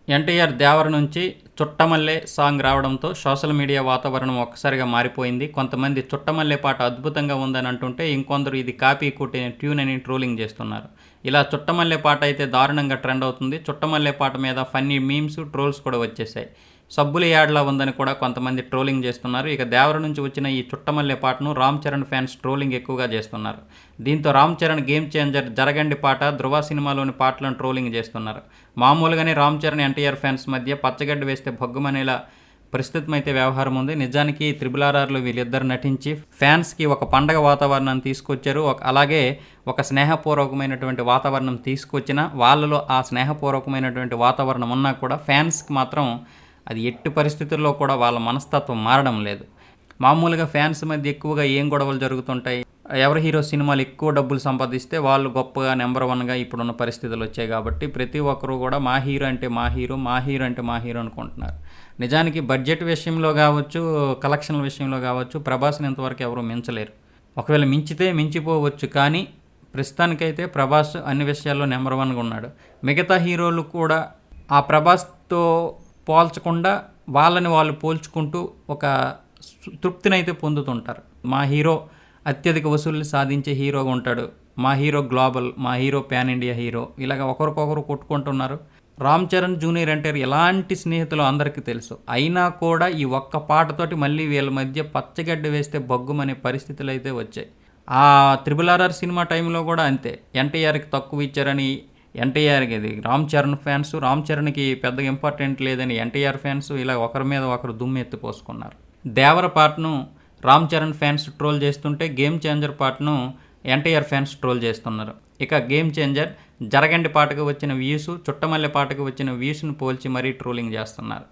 ఎన్టీఆర్ 'దేవర' నుంచి 'చుట్టమల్లె' సాంగ్ రావడంతో social media వాతావరణం ఒక్కసారిగా మారిపోయింది. కొంతమంది 'చుట్టమల్లె' పాట అద్భుతంగా ఉందని అంటుంటే, ఇంకొందరు ఇది కాపీ కొట్టిన ట్యూన్ అని ట్రోలింగ్ చేస్తున్నారు. ఇలా 'చుట్టమల్లె' పాట అయితే దారుణంగా ట్రెండ్ అవుతుంది. 'చుట్టమల్లె' పాట మీద ఫన్నీ మీమ్స్, ట్రోల్స్ కూడా వచ్చేసాయి. సబ్బుల యాడ్లా ఉందని కూడా కొంతమంది ట్రోలింగ్ చేస్తున్నారు. ఇక 'దేవర' నుంచి వచ్చిన ఈ 'చుట్టమల్లె' పాటను రామ్ చరణ్ ఫ్యాన్స్ ట్రోలింగ్ ఎక్కువగా చేస్తున్నారు. దీంతో రామ్ చరణ్ గేమ్ చేంజర్ 'జరగండి' పాట, 'ధృవ' సినిమాలోని పాటలను ట్రోలింగ్ చేస్తున్నారు. మామూలుగానే రామ్ చరణ్, ఎన్టీఆర్ ఫ్యాన్స్ మధ్య పచ్చగడ్డ వేస్తే భగ్గుమనేలా పరిస్థితి అయితే వ్యవహారం ఉంది. నిజానికి RRRలో వీళ్ళిద్దరు నటించి ఫ్యాన్స్కి ఒక పండగ వాతావరణాన్ని తీసుకొచ్చారు. అలాగే ఒక స్నేహపూర్వకమైనటువంటి వాతావరణం తీసుకొచ్చిన వాళ్ళలో ఆ స్నేహపూర్వకమైనటువంటి వాతావరణం ఉన్నా కూడా ఫ్యాన్స్కి మాత్రం అది ఎట్టి పరిస్థితుల్లో కూడా వాళ్ళ మనస్తత్వం మారడం లేదు. మామూలుగా ఫ్యాన్స్ మధ్య ఎక్కువగా ఏం గొడవలు జరుగుతుంటాయి, ఎవరి హీరో సినిమాలు ఎక్కువ డబ్బులు సంపాదిస్తే వాళ్ళు గొప్పగా నెంబర్ వన్గా ఇప్పుడున్న పరిస్థితులు వచ్చాయి. కాబట్టి ప్రతి ఒక్కరూ కూడా మా హీరో అంటే మా హీరో, మా హీరో అంటే మా హీరో అనుకుంటున్నారు. నిజానికి బడ్జెట్ విషయంలో కావచ్చు, కలెక్షన్ల విషయంలో కావచ్చు, ప్రభాస్ని ఇంతవరకు ఎవరు మించలేరు. ఒకవేళ మించితే మించిపోవచ్చు, కానీ ప్రస్తుతానికైతే ప్రభాస్ అన్ని విషయాల్లో నెంబర్ వన్గా ఉన్నాడు. మిగతా హీరోలు కూడా ఆ ప్రభాస్తో పోల్చకుండా వాళ్ళని వాళ్ళు పోల్చుకుంటూ ఒక తృప్తినైతే పొందుతుంటారు. మా హీరో అత్యధిక వసూళ్లు సాధించే హీరోగా ఉంటాడు, మా హీరో గ్లోబల్, మా హీరో ప్యాన్ ఇండియా హీరో, ఇలాగ ఒకరికొకరు కొట్టుకుంటున్నారు. రామ్ చరణ్, జూనియర్ ఎన్టీఆర్ ఎలాంటి స్నేహితులు అందరికీ తెలుసు. అయినా కూడా ఈ ఒక్క పాటతోటి మళ్ళీ వీళ్ళ మధ్య పచ్చగడ్డ వేస్తే బగ్గుమనే పరిస్థితులు అయితే వచ్చాయి. ఆ RRR సినిమా టైంలో కూడా అంతే, ఎన్టీఆర్కి తక్కువ ఇచ్చారని ఎన్టీఆర్కి, ఇది రామ్ చరణ్ ఫ్యాన్స్ రామ్ చరణ్కి పెద్దగా ఇంపార్టెంట్ లేదని ఎన్టీఆర్ ఫ్యాన్స్ ఇలా ఒకరి మీద ఒకరు దుమ్ము ఎత్తిపోసుకున్నారు. 'దేవర' పాటను రామ్ చరణ్ ఫ్యాన్స్ ట్రోల్ చేస్తుంటే, గేమ్ చేంజర్ పాటను ఎన్టీఆర్ ఫ్యాన్స్ ట్రోల్ చేస్తున్నారు. ఇక గేమ్ చేంజర్ 'జరగండి' పాటకు వచ్చిన వ్యూస్, 'చుట్టమల్లె' పాటకు వచ్చిన వ్యూస్ను పోల్చి మరీ ట్రోలింగ్ చేస్తున్నారు.